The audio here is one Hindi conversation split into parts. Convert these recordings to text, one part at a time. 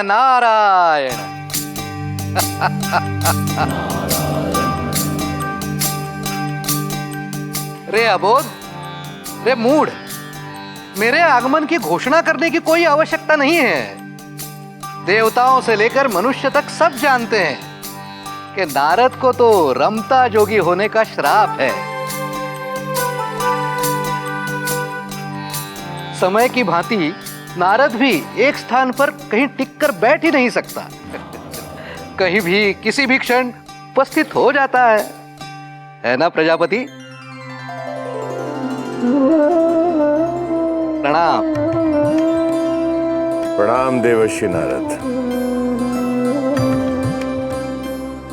नारायण। रे अबोध, रे मूढ़, मेरे आगमन की घोषणा करने की कोई आवश्यकता नहीं है। देवताओं से लेकर मनुष्य तक सब जानते हैं कि नारद को तो रमता जोगी होने का श्राप है। समय की भांति नारद भी एक स्थान पर कहीं टिककर बैठ ही नहीं सकता, कहीं भी किसी भी क्षण उपस्थित हो जाता है ना प्रजापति? प्रणाम। प्रणाम देवर्षि नारद।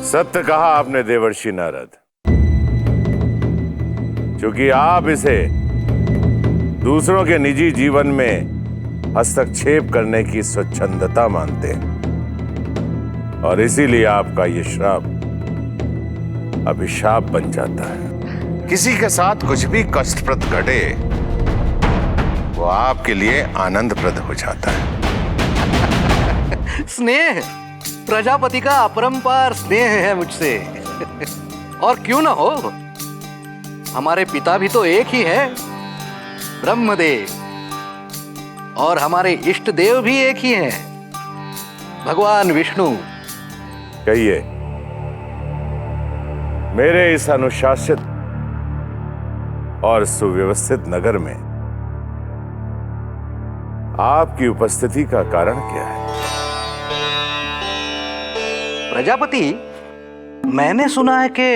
सत्य कहा आपने देवर्षि नारद, क्योंकि आप इसे दूसरों के निजी जीवन में हस्तक्षेप करने की स्वच्छंदता मानते हैं और इसीलिए आपका यह श्राप अभिशाप बन जाता है। किसी के साथ कुछ भी कष्टप्रद घटे वो आपके लिए आनंदप्रद हो जाता है। स्नेह, प्रजापति का अपरंपार स्नेह है मुझसे। और क्यों ना हो, हमारे पिता भी तो एक ही है, ब्रह्मदेव, और हमारे इष्ट देव भी एक ही हैं, भगवान विष्णु। कहिए, मेरे इस अनुशासित और सुव्यवस्थित नगर में आपकी उपस्थिति का कारण क्या है? प्रजापति, मैंने सुना है कि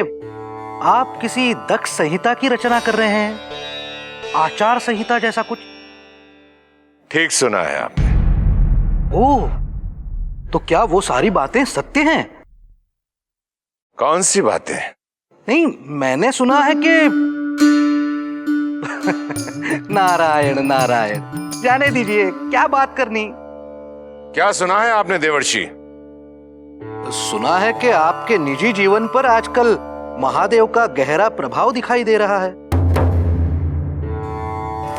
आप किसी दक्ष संहिता की रचना कर रहे हैं, आचार संहिता जैसा कुछ। ठीक सुना है आपने। ओह, तो क्या वो सारी बातें सत्य हैं? कौन सी बातें? नहीं, मैंने सुना है कि नारायण नारायण, जाने दीजिए, क्या बात करनी। क्या सुना है आपने देवर्षि? सुना है कि आपके निजी जीवन पर आजकल महादेव का गहरा प्रभाव दिखाई दे रहा है,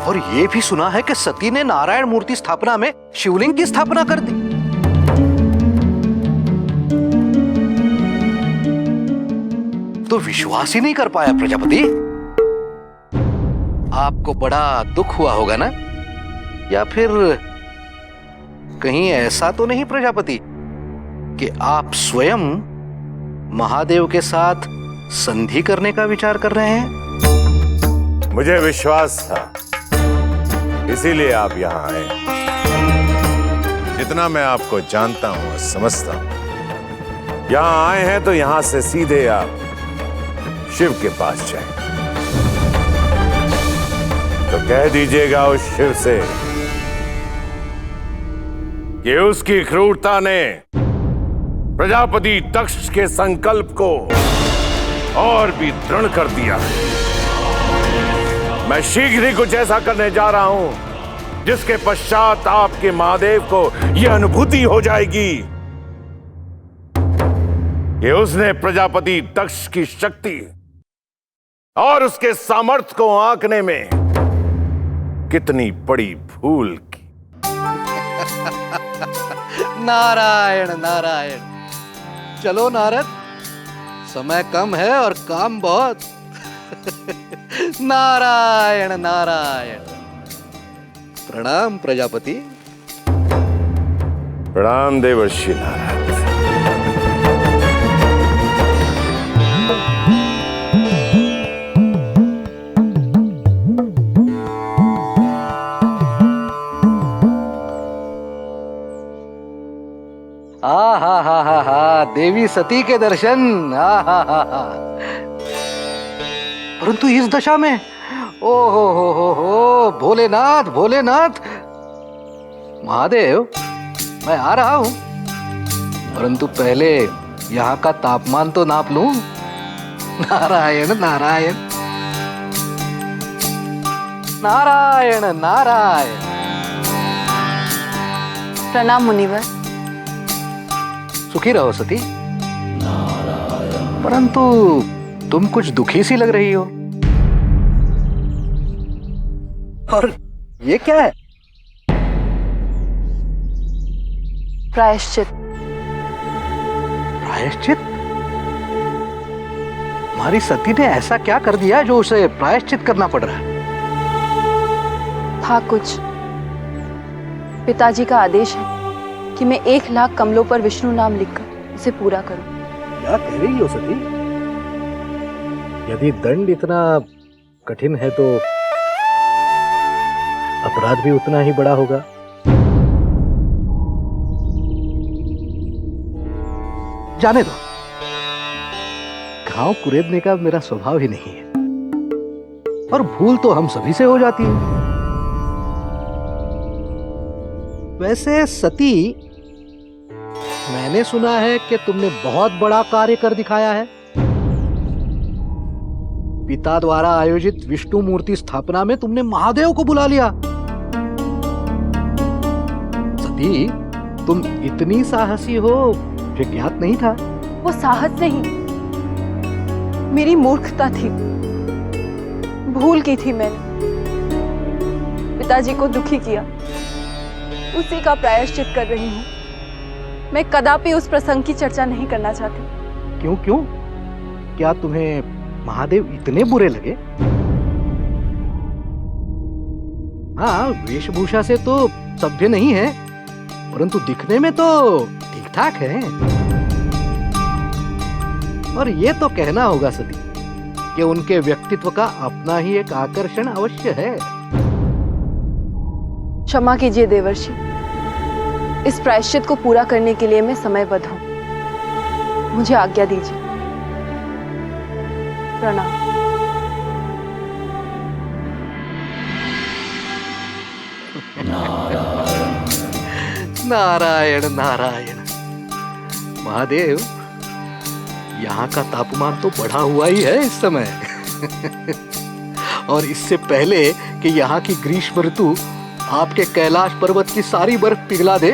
और यह भी सुना है कि सती ने नारायण मूर्ति स्थापना में शिवलिंग की स्थापना कर दी। तो विश्वास ही नहीं कर पाया प्रजापति। आपको बड़ा दुख हुआ होगा ना? या फिर कहीं ऐसा तो नहीं प्रजापति कि आप स्वयं महादेव के साथ संधि करने का विचार कर रहे हैं? मुझे विश्वास था, इसीलिए आप यहां आए। जितना मैं आपको जानता हूं और समझता हूं, यहां आए हैं तो यहां से सीधे आप शिव के पास जाएं। तो कह दीजिएगा उस शिव से कि उसकी क्रूरता ने प्रजापति दक्ष के संकल्प को और भी दृढ़ कर दिया। मैं शीघ्र ही कुछ ऐसा करने जा रहा हूं जिसके पश्चात आपके महादेव को यह अनुभूति हो जाएगी कि उसने प्रजापति दक्ष की शक्ति और उसके सामर्थ्य को आंकने में कितनी बड़ी भूल की। नारायण नारायण। चलो नारद, समय कम है और काम बहुत। नारायण नारायण। प्रणाम प्रजापति। प्रणाम देवर्षि नारद। हा, देवी सती के दर्शन। हा। परंतु इस दशा में, ओ हो, भोलेनाथ भोलेनाथ। महादेव, मैं आ रहा हूं, परंतु पहले यहाँ का तापमान तो नाप लूं। नारायण नारायण। नारायण नारायण। प्रणाम मुनिवर। सुखी रहो सती। परंतु तुम कुछ दुखी सी लग रही हो। और ये क्या है? प्रायश्चित। प्रायश्चित? हमारी सती ने ऐसा क्या कर दिया जो उसे प्रायश्चित करना पड़ रहा है? था कुछ। पिताजी का आदेश है कि मैं 1,00,000 कमलों पर विष्णु नाम लिखकर उसे पूरा करूं। क्या कह रही हो सती? यदि दंड इतना कठिन है तो अपराध भी उतना ही बड़ा होगा। जाने दो, घाव कुरेदने का मेरा स्वभाव ही नहीं है, और भूल तो हम सभी से हो जाती है। वैसे सती, मैंने सुना है कि तुमने बहुत बड़ा कार्य कर दिखाया है। पिता द्वारा आयोजित विष्णु मूर्ति स्थापना में तुमने महादेव को बुला लिया। सती, तुम इतनी साहसी हो मुझे ज्ञात नहीं था। वो साहस नहीं, मेरी मूर्खता थी। भूल की थी मैंने, पिताजी को दुखी किया, उसी का प्रायश्चित कर रही हूँ। मैं कदापि उस प्रसंग की चर्चा नहीं करना चाहती। क्यों क्यों? क्या तुम्हें महादेव इतने बुरे लगे? हाँ, वेशभूषा से तो सभ्य नहीं है, परंतु दिखने में तो ठीक ठाक है। और ये तो कहना होगा सती कि उनके व्यक्तित्व का अपना ही एक आकर्षण अवश्य है। क्षमा कीजिए देवर्षि, इस प्रायश्चित को पूरा करने के लिए मैं समयबद्ध हूं। मुझे आज्ञा दीजिए। प्रणाम। नारायण नारायण। महादेव, यहाँ का तापमान तो बढ़ा हुआ ही है इस समय। और इससे पहले कि यहाँ की ग्रीष्म ऋतु आपके कैलाश पर्वत की सारी बर्फ पिघला दे,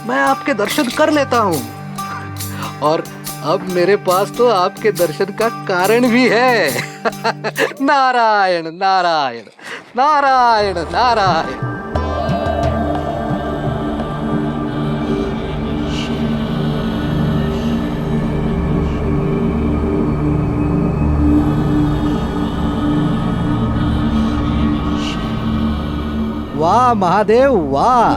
मैं आपके दर्शन कर लेता हूँ। और अब मेरे पास तो आपके दर्शन का कारण भी है। नारायण नारायण नारायण नारायण। वाह महादेव वाह,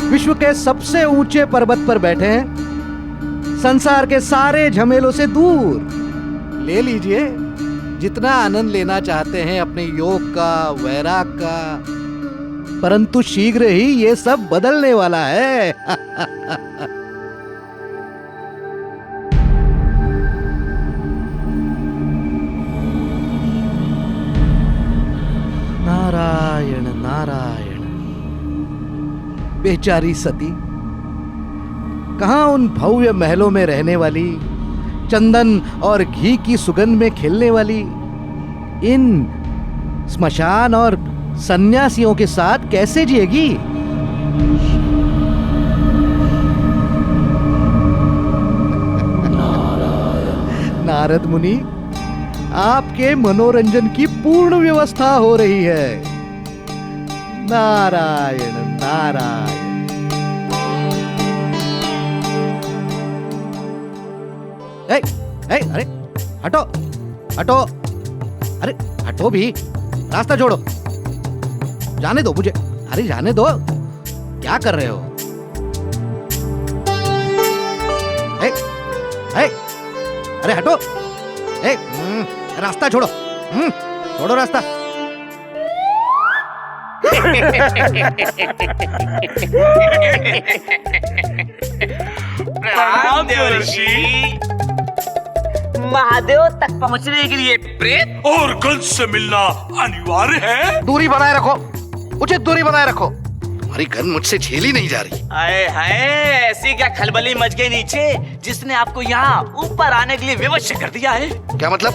विश्व के सबसे ऊंचे पर्वत पर बैठे हैं, संसार के सारे झमेलों से दूर। ले लीजिए जितना आनंद लेना चाहते हैं अपने योग का, वैराग का, परंतु शीघ्र ही ये सब बदलने वाला है। नारायण नारायण। बेचारी सती, कहां उन भव्य महलों में रहने वाली, चंदन और घी की सुगंध में खेलने वाली, इन स्मशान और सन्यासियों के साथ कैसे जिएगी? नारद मुनि, आपके मनोरंजन की पूर्ण व्यवस्था हो रही है। नारायण नारायण। अरे हटो हटो, अरे हटो भी, रास्ता छोड़ो, जाने दो मुझे। अरे जाने दो, क्या कर रहे हो? अरे हटो, रास्ता छोड़ो, छोड़ो रास्ता। प्रणाम देवर्षि। महादेव तक पहुंचने के लिए प्रेत और गंज से मिलना अनिवार्य है। दूरी बनाए रखो, उचित दूरी बनाए रखो। तुम्हारी गन मुझसे झेली नहीं जा रही। आए हाय, ऐसी क्या खलबली मच गई नीचे जिसने आपको यहाँ ऊपर आने के लिए विवश कर दिया है? क्या मतलब?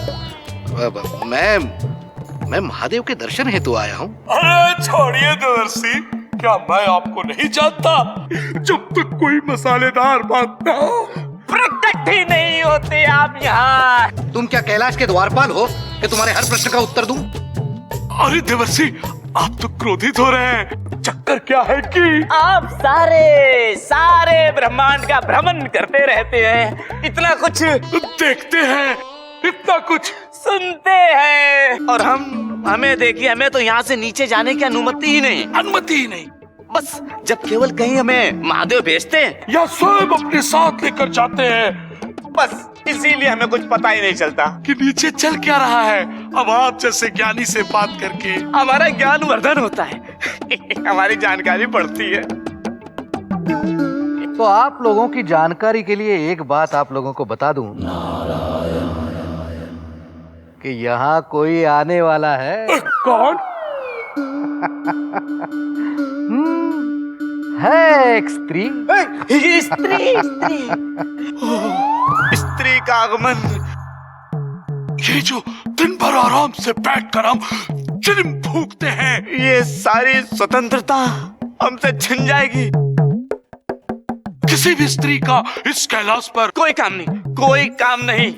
मैं महादेव के दर्शन हेतु आया हूँ। अरे छोड़िए देवर्षि, क्या मैं आपको नहीं जानता? जब तक कोई मसालेदार बात ना हो, प्रकट ही नहीं होते आप यहाँ। तुम क्या कैलाश के द्वारपाल हो कि तुम्हारे हर प्रश्न का उत्तर दूं? अरे देवर्षि, आप तो क्रोधित हो रहे हैं। चक्कर चक्कर क्या है कि आप सारे सारे ब्रह्मांड का भ्रमण करते रहते हैं, इतना कुछ देखते हैं, इतना कुछ सुनते हैं, और हमें देखिए, हमें तो यहाँ से नीचे जाने की अनुमति ही नहीं। अनुमति ही नहीं। बस जब केवल कहीं हमें महादेव भेजते हैं या स्वयं अपने साथ लेकर जाते हैं, बस इसीलिए हमें कुछ पता ही नहीं चलता कि नीचे चल क्या रहा है। अब आप जैसे ज्ञानी से बात करके हमारा ज्ञान वर्धन होता है हमारी जानकारी बढ़ती है। तो आप लोगों की जानकारी के लिए एक बात आप लोगों को बता दूं कि यहाँ कोई आने वाला है। कौन? है एक स्त्री। स्त्री स्त्री का आगमन। ये जो दिन भर आराम से बैठकर हम चिलम फूकते हैं, ये सारी स्वतंत्रता हमसे छिन जाएगी। किसी भी स्त्री का इस कैलाश पर कोई काम नहीं, कोई काम नहीं।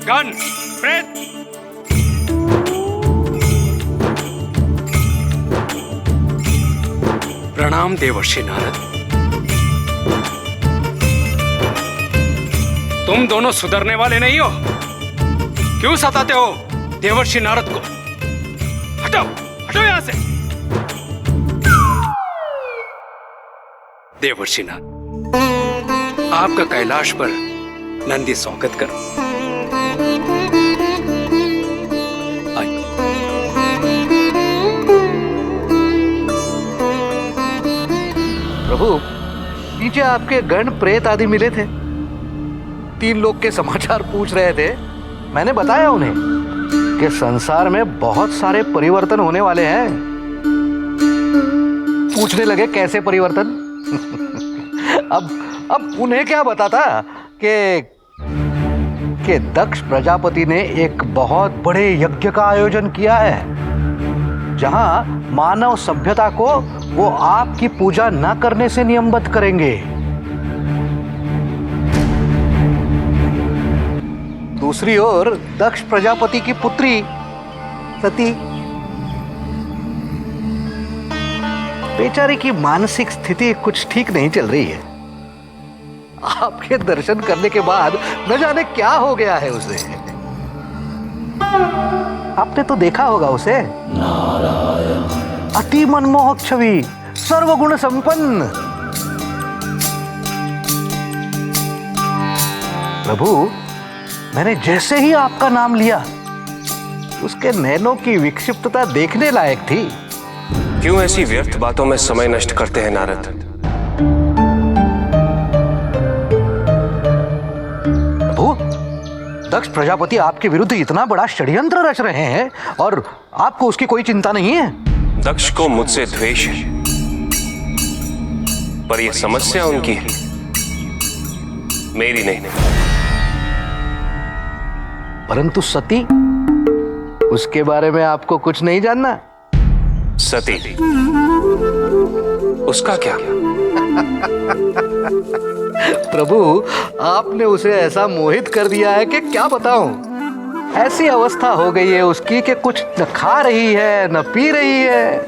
गन प्रेत प्रणाम देवर्षि नारद। तुम दोनों सुधरने वाले नहीं हो, क्यों सताते हो देवर्षि नारद को? हटो हटो यहां से। देवर्षि नारद, आपका कैलाश पर नंदी स्वागत करो। प्रभु, नीचे आपके गण प्रेत आदि मिले थे, 3 लोग के समाचार पूछ रहे थे। मैंने बताया उन्हें कि संसार में बहुत सारे परिवर्तन होने वाले हैं। पूछने लगे कैसे परिवर्तन? अब उन्हें क्या बताता कि दक्ष प्रजापति ने एक बहुत बड़े यज्ञ का आयोजन किया है, जहां मानव सभ्यता को वो आपकी पूजा न करने से नियमबद्ध करेंगे। दूसरी ओर दक्ष प्रजापति की पुत्री सती, बेचारी की मानसिक स्थिति कुछ ठीक नहीं चल रही है। आपके दर्शन करने के बाद न जाने क्या हो गया है उसे। आपने तो देखा होगा उसे, अति मनमोहक छवि, सर्वगुण संपन्न। प्रभु, मैंने जैसे ही आपका नाम लिया, उसके नैनों की विक्षिप्तता देखने लायक थी। क्यों ऐसी व्यर्थ बातों में समय नष्ट करते हैं नारद? प्रभु, दक्ष प्रजापति आपके विरुद्ध इतना बड़ा षड्यंत्र रच रहे हैं और आपको उसकी कोई चिंता नहीं है। दक्ष को मुझसे द्वेष है, पर यह समस्या उनकी है, मेरी नहीं। परंतु सती, उसके बारे में आपको कुछ नहीं जानना। सती, उसका क्या? प्रभु, आपने उसे ऐसा मोहित कर दिया है कि क्या बताऊं। ऐसी अवस्था हो गई है उसकी कि कुछ न खा रही है न पी रही है।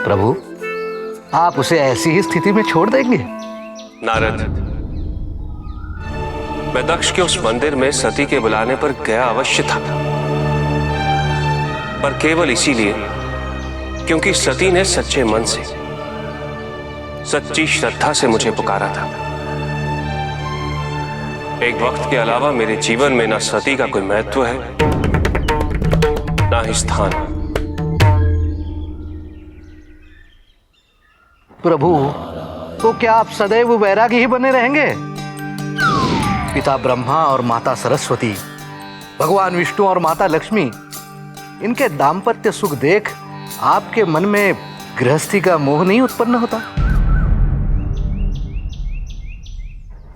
प्रभु, आप उसे ऐसी ही स्थिति में छोड़ देंगे? नारद, मैं दक्ष के उस मंदिर में सती के बुलाने पर गया अवश्य था, पर केवल इसीलिए क्योंकि सती ने सच्चे मन से, सच्ची श्रद्धा से मुझे पुकारा था। एक वक्त के अलावा मेरे जीवन में ना सती का कोई महत्व है, ना ही स्थान। प्रभु, तो क्या आप सदैव वैरागी ही बने रहेंगे? पिता ब्रह्मा और माता सरस्वती, भगवान विष्णु और माता लक्ष्मी, इनके दाम्पत्य सुख देख आपके मन में गृहस्थी का मोह नहीं उत्पन्न होता?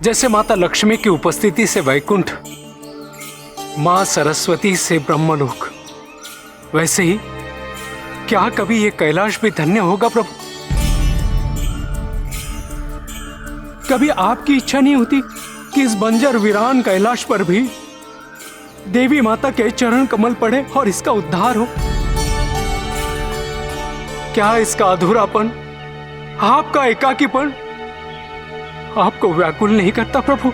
जैसे माता लक्ष्मी की उपस्थिति से वैकुंठ, मां सरस्वती से ब्रह्मलोक, वैसे ही क्या कभी ये कैलाश भी धन्य होगा प्रभु? कभी आपकी इच्छा नहीं होती कि इस बंजर वीरान कैलाश पर भी देवी माता के चरण कमल पड़े और इसका उद्धार हो? क्या इसका अधूरापन, आपका एकाकीपन आपको व्याकुल नहीं करता प्रभु?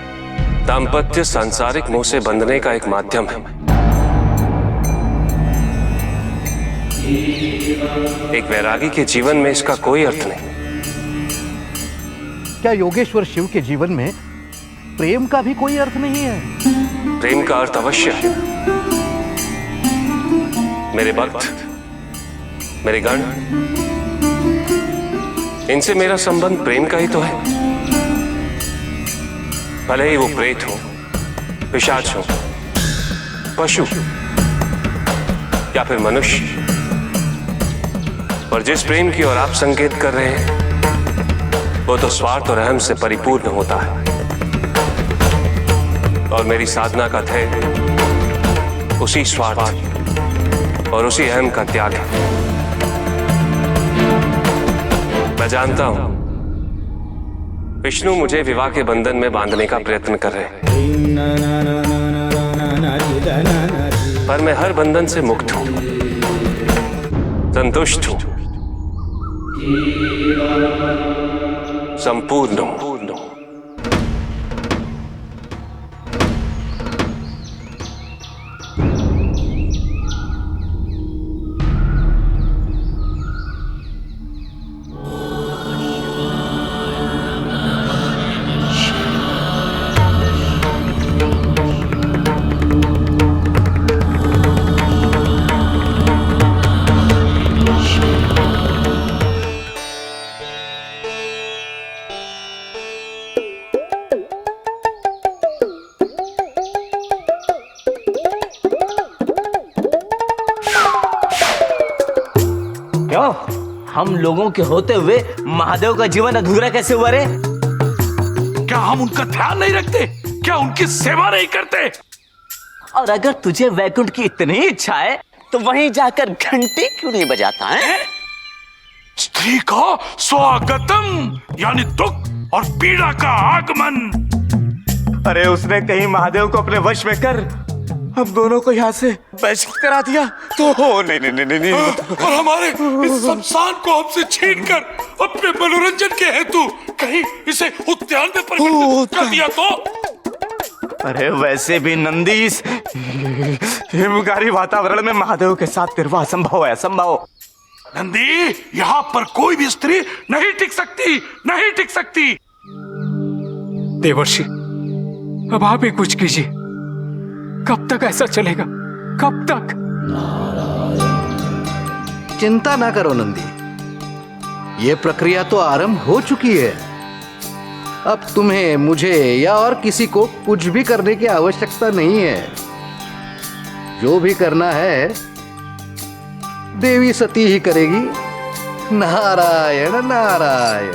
दाम्पत्य सांसारिक मोह से बंधने का एक माध्यम है, एक वैरागी के जीवन में इसका कोई अर्थ नहीं। क्या योगेश्वर शिव के जीवन में प्रेम का भी कोई अर्थ नहीं है? प्रेम का अर्थ अवश्य है। मेरे भक्त, मेरे गण, इनसे मेरा संबंध प्रेम का ही तो है। भले ही वो प्रेत हो, पिशाच हो, पशु या फिर मनुष्य, पर जिस प्रेम की ओर आप संकेत कर रहे हैं वो तो स्वार्थ और अहम से परिपूर्ण होता है। और मेरी साधना का ध्येय उसी स्वार्थ और उसी अहम का त्याग है। मैं जानता हूं विष्णु मुझे विवाह के बंधन में बांधने का प्रयत्न कर रहे हैं, पर मैं हर बंधन से मुक्त हूं, संतुष्ट हूं, संपूर्ण हूं। क्यों? हम लोगों के होते हुए महादेव का जीवन अधूरा कैसे हुआ रे? क्या हम उनका ध्यान नहीं रखते? क्या उनकी सेवा नहीं करते? और अगर तुझे वैकुंठ की इतनी इच्छा है तो वहीं जाकर घंटी क्यों नहीं बजाता है? स्त्री का स्वागतम यानी दुख और पीड़ा का आगमन। अरे उसने कहीं महादेव को अपने वश में कर हम दोनों को यहाँ से बहिष्कृत करा दिया तो नहीं। और हमारे इस शमशान को हमसे छीन कर अपने मनोरंजन के हेतु कहीं इसे उद्यान में परिवर्तित कर दिया तो? अरे वैसे भी नंदीस, हिमगारी वातावरण में महादेव के साथ निर्वाह असंभव है, असंभव। नंदी, यहाँ पर कोई भी स्त्री नहीं टिक सकती, नहीं टिक सकती। देवर्षि, अब आप ही कुछ कीजिए। कब तक ऐसा चलेगा? कब तक? चिंता ना करो नंदी, ये प्रक्रिया तो आरंभ हो चुकी है। अब तुम्हें, मुझे या और किसी को कुछ भी करने की आवश्यकता नहीं है। जो भी करना है देवी सती ही करेगी। नारायण नारायण।